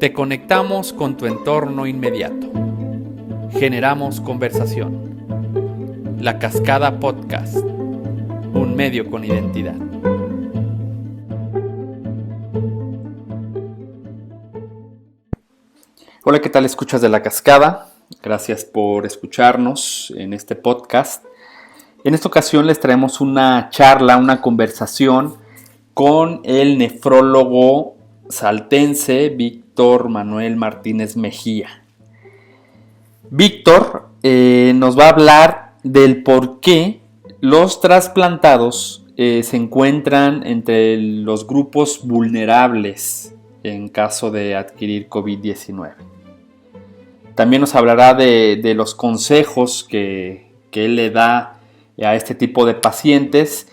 Te conectamos con tu entorno inmediato. Generamos conversación. La Cascada Podcast, un medio con identidad. Hola, ¿qué tal, escuchas de La Cascada? Gracias por escucharnos en este podcast. En esta ocasión les traemos una charla, una conversación con el nefrólogo saltense Víctor Manuel Martínez Mejía. Víctor nos va a hablar del por qué los trasplantados se encuentran entre los grupos vulnerables en caso de adquirir COVID-19. También nos hablará de los consejos que él le da a este tipo de pacientes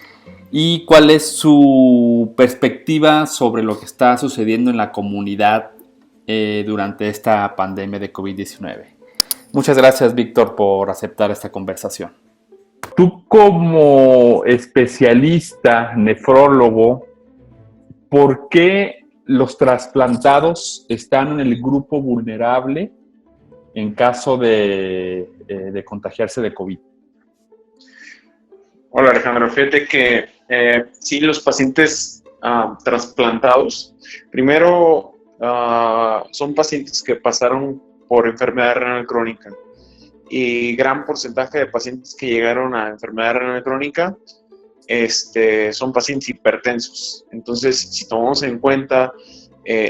y cuál es su perspectiva sobre lo que está sucediendo en la comunidad durante esta pandemia de COVID-19. Muchas gracias, Víctor, por aceptar esta conversación. Tú, como especialista nefrólogo, ¿por qué los trasplantados están en el grupo vulnerable en caso de contagiarse de COVID? Hola, Alejandro. Fíjate que sí, los pacientes trasplantados, primero son pacientes que pasaron por enfermedad renal crónica, y gran porcentaje de pacientes que llegaron a enfermedad renal crónica son pacientes hipertensos. Entonces, si tomamos en cuenta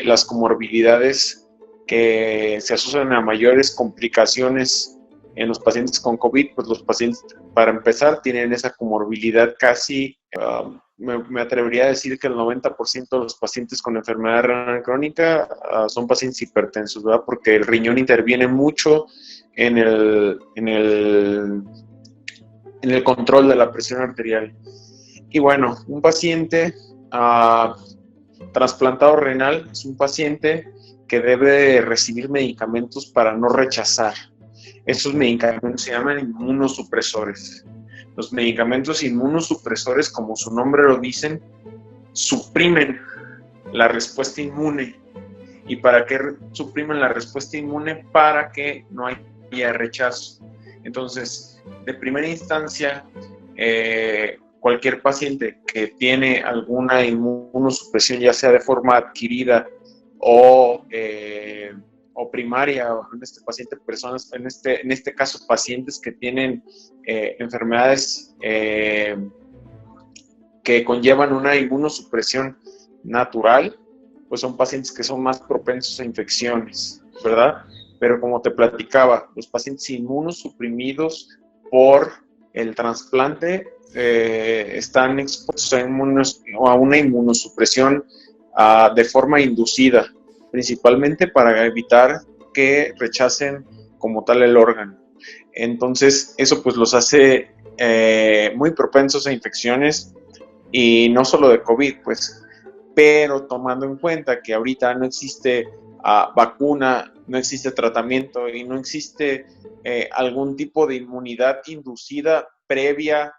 las comorbilidades que se asocian a mayores complicaciones en los pacientes con COVID, pues los pacientes, para empezar, tienen esa comorbilidad casi, me atrevería a decir que el 90% de los pacientes con enfermedad renal crónica son pacientes hipertensos, ¿verdad? Porque el riñón interviene mucho en el control de la presión arterial. Y bueno, un paciente trasplantado renal es un paciente que debe recibir medicamentos para no rechazar. Esos medicamentos se llaman inmunosupresores. Los medicamentos inmunosupresores, como su nombre lo dicen, suprimen la respuesta inmune. ¿Y para qué suprimen la respuesta inmune? Para que no haya rechazo. Entonces, de primera instancia, cualquier paciente que tiene alguna inmunosupresión, ya sea de forma adquirida o primaria, en este paciente, personas, en este caso, pacientes que tienen enfermedades que conllevan una inmunosupresión natural, pues son pacientes que son más propensos a infecciones, ¿verdad? Pero como te platicaba, los pacientes inmunosuprimidos por el trasplante están expuestos a una inmunosupresión de forma inducida, principalmente para evitar que rechacen como tal el órgano. Entonces, eso pues los hace muy propensos a infecciones, y no solo de COVID, pues, pero tomando en cuenta que ahorita no existe vacuna, no existe tratamiento y no existe algún tipo de inmunidad inducida previa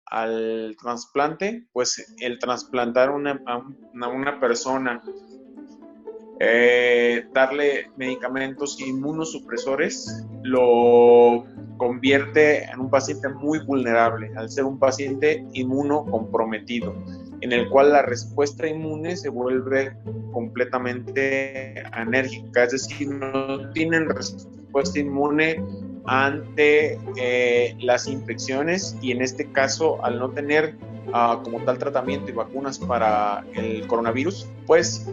al trasplante, pues el trasplantar a una persona, darle medicamentos inmunosupresores, lo convierte en un paciente muy vulnerable, al ser un paciente inmunocomprometido, en el cual la respuesta inmune se vuelve completamente anérgica, es decir, no tienen respuesta inmune ante las infecciones, y en este caso, al no tener como tal tratamiento y vacunas para el coronavirus, pues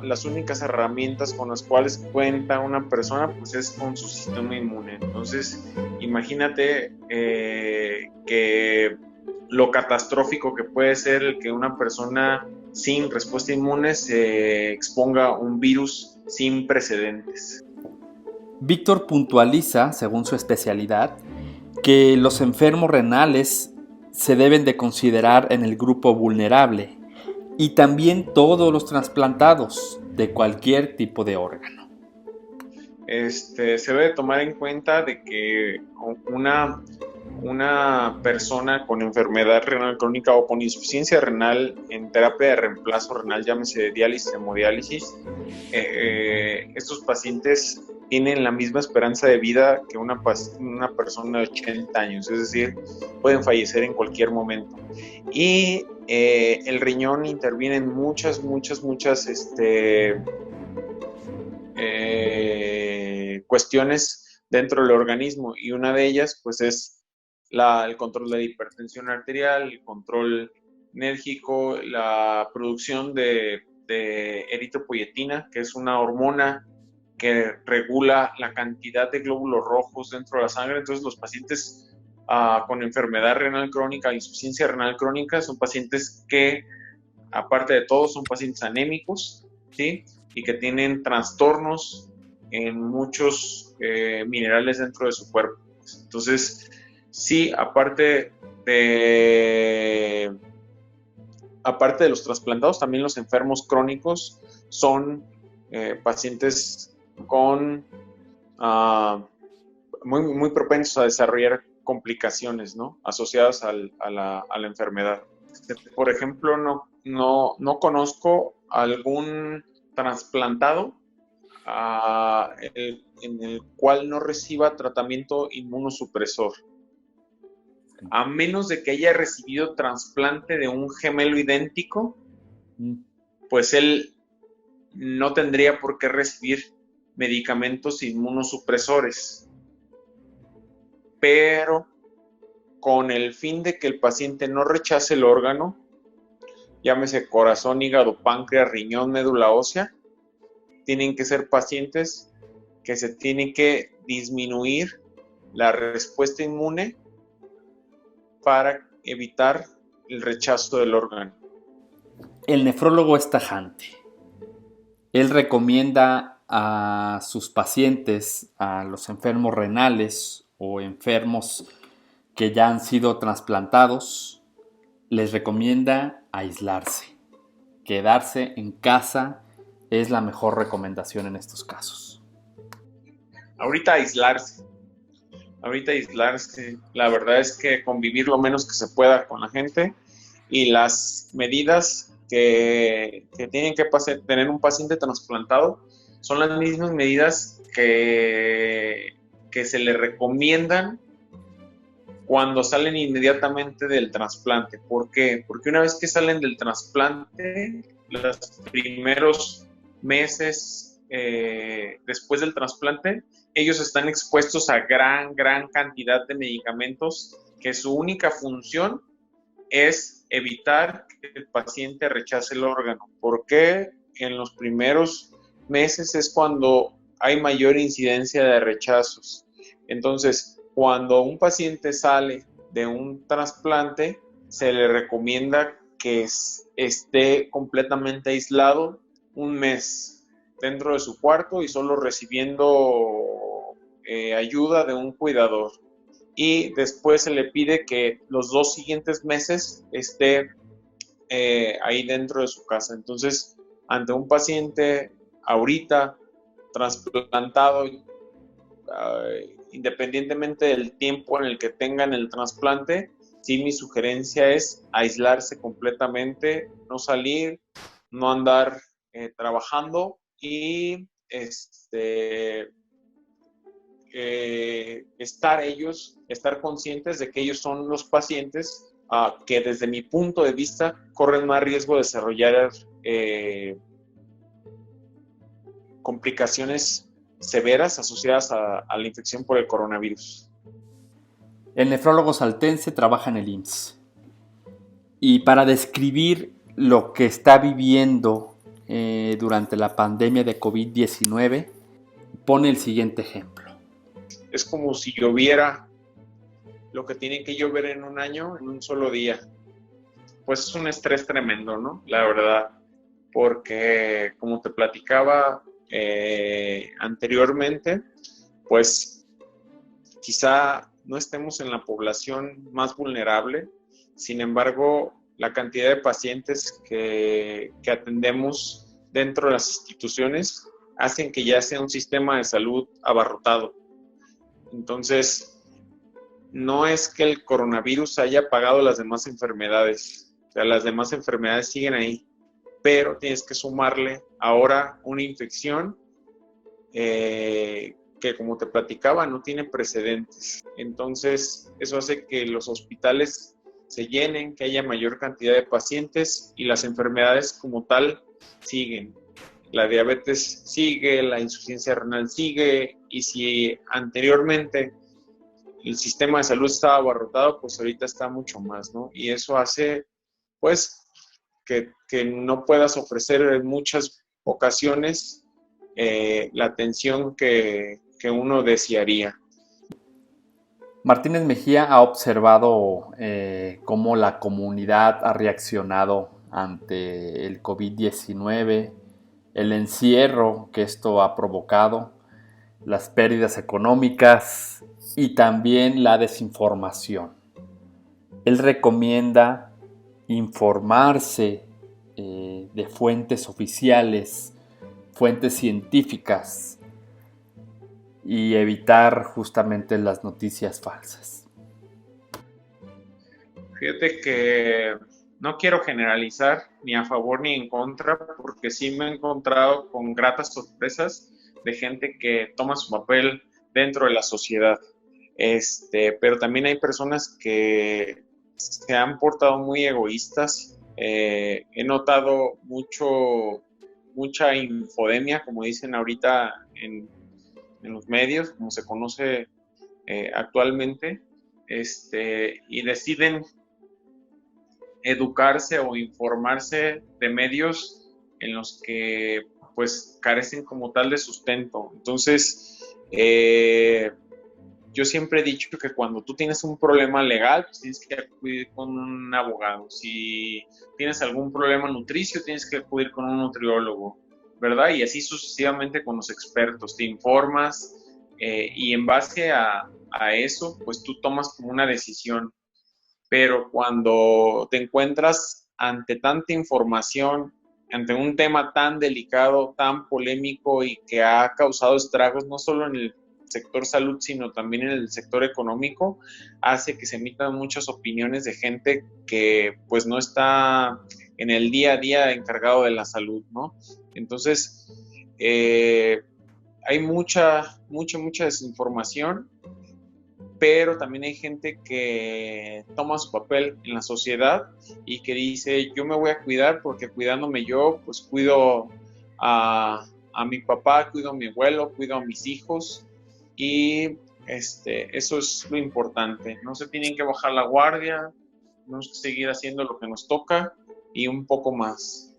las únicas herramientas con las cuales cuenta una persona pues es con su sistema inmune. Entonces, imagínate que lo catastrófico que puede ser el que una persona sin respuesta inmune se exponga a un virus sin precedentes. Víctor puntualiza, según su especialidad, que los enfermos renales se deben de considerar en el grupo vulnerable, y también todos los trasplantados de cualquier tipo de órgano. Se debe tomar en cuenta de que una una persona con enfermedad renal crónica o con insuficiencia renal en terapia de reemplazo renal, llámese diálisis, hemodiálisis, estos pacientes tienen la misma esperanza de vida que una persona de 80 años, es decir, pueden fallecer en cualquier momento. Y el riñón interviene en muchas cuestiones dentro del organismo, y una de ellas pues es el control de la hipertensión arterial, el control enérgico, la producción de eritropoyetina, que es una hormona que regula la cantidad de glóbulos rojos dentro de la sangre. Entonces los pacientes con enfermedad renal crónica, insuficiencia renal crónica, son pacientes que, aparte de todo, son pacientes anémicos, ¿sí? Y que tienen trastornos en muchos minerales dentro de su cuerpo. Entonces, sí, aparte de los trasplantados, también los enfermos crónicos son pacientes con muy propensos a desarrollar complicaciones, ¿no?, asociadas a la enfermedad. Por ejemplo, no conozco algún trasplantado en el cual no reciba tratamiento inmunosupresor, a menos de que haya recibido trasplante de un gemelo idéntico, pues él no tendría por qué recibir medicamentos inmunosupresores, pero con el fin de que el paciente no rechace el órgano, llámese corazón, hígado, páncreas, riñón, médula ósea, tienen que ser pacientes que se tiene que disminuir la respuesta inmune para evitar el rechazo del órgano. El nefrólogo es tajante. Él recomienda a sus pacientes, a los enfermos renales o enfermos que ya han sido trasplantados, les recomienda aislarse. Quedarse en casa es la mejor recomendación en estos casos. Ahorita aislarse. La verdad es que convivir lo menos que se pueda con la gente, y las medidas que tienen que tener un paciente trasplantado son las mismas medidas que se le recomiendan cuando salen inmediatamente del trasplante. ¿Por qué? Porque una vez que salen del trasplante, los primeros meses después del trasplante, ellos están expuestos a gran cantidad de medicamentos que su única función es evitar que el paciente rechace el órgano. Porque en los primeros meses es cuando hay mayor incidencia de rechazos. Entonces, cuando un paciente sale de un trasplante, se le recomienda que esté completamente aislado un mes dentro de su cuarto y solo recibiendo ayuda de un cuidador. Y después se le pide que los 2 siguientes meses esté ahí dentro de su casa. Entonces, ante un paciente ahorita trasplantado, independientemente del tiempo en el que tengan el trasplante, sí, mi sugerencia es aislarse completamente, no salir, no andar trabajando, y estar conscientes de que ellos son los pacientes que, desde mi punto de vista, corren más riesgo de desarrollar complicaciones severas asociadas a la infección por el coronavirus. El nefrólogo saltense trabaja en el IMSS. Y para describir lo que está viviendo durante la pandemia de COVID-19, pone el siguiente ejemplo. Es como si lloviera lo que tiene que llover en un año en un solo día. Pues es un estrés tremendo, ¿no? La verdad, porque como te platicaba anteriormente, pues quizá no estemos en la población más vulnerable. Sin embargo, la cantidad de pacientes que atendemos dentro de las instituciones hacen que ya sea un sistema de salud abarrotado. Entonces, no es que el coronavirus haya apagado las demás enfermedades, o sea, las demás enfermedades siguen ahí, pero tienes que sumarle ahora una infección que, como te platicaba, no tiene precedentes. Entonces, eso hace que los hospitales se llenen, que haya mayor cantidad de pacientes y las enfermedades como tal siguen. La diabetes sigue, la insuficiencia renal sigue, y si anteriormente el sistema de salud estaba abarrotado, pues ahorita está mucho más, ¿no? Y eso hace, pues, que no puedas ofrecer en muchas ocasiones la atención que uno desearía. Martínez Mejía ha observado cómo la comunidad ha reaccionado ante el COVID-19, el encierro que esto ha provocado, las pérdidas económicas y también la desinformación. Él recomienda informarse de fuentes oficiales, fuentes científicas, y evitar justamente las noticias falsas. Fíjate que no quiero generalizar ni a favor ni en contra, porque sí me he encontrado con gratas sorpresas de gente que toma su papel dentro de la sociedad. Pero también hay personas que se han portado muy egoístas. He notado mucha infodemia, como dicen ahorita en los medios, como se conoce actualmente, y deciden educarse o informarse de medios en los que pues carecen como tal de sustento. Entonces, yo siempre he dicho que cuando tú tienes un problema legal, pues tienes que acudir con un abogado. Si tienes algún problema nutricio, tienes que acudir con un nutriólogo, ¿verdad? Y así sucesivamente con los expertos. Te informas y en base a eso, pues tú tomas como una decisión. Pero cuando te encuentras ante tanta información, ante un tema tan delicado, tan polémico y que ha causado estragos no solo en el sector salud, sino también en el sector económico, hace que se emitan muchas opiniones de gente que pues no está en el día a día encargado de la salud, ¿no? Entonces, hay mucha desinformación, pero también hay gente que toma su papel en la sociedad y que dice, yo me voy a cuidar porque cuidándome yo, pues cuido a mi papá, cuido a mi abuelo, cuido a mis hijos, y eso es lo importante. No se tienen que bajar la guardia, tenemos que seguir haciendo lo que nos toca y un poco más.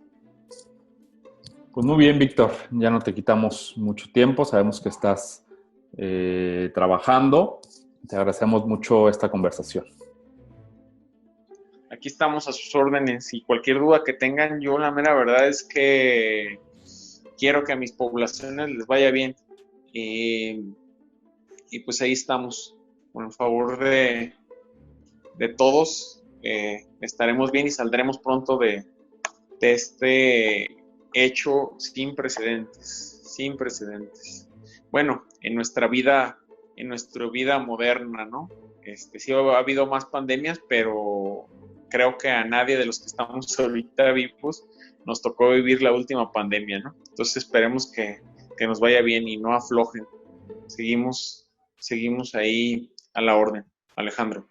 Pues muy bien, Víctor, ya no te quitamos mucho tiempo, sabemos que estás trabajando. Te agradecemos mucho esta conversación. Aquí estamos a sus órdenes y cualquier duda que tengan, yo la mera verdad es que quiero que a mis poblaciones les vaya bien. Y pues ahí estamos, con el favor de todos, estaremos bien y saldremos pronto de este hecho sin precedentes. Bueno, en nuestra vida moderna, ¿no? Sí ha habido más pandemias, pero creo que a nadie de los que estamos ahorita vivos nos tocó vivir la última pandemia, ¿no? Entonces esperemos que nos vaya bien y no aflojen. Seguimos ahí a la orden, Alejandro.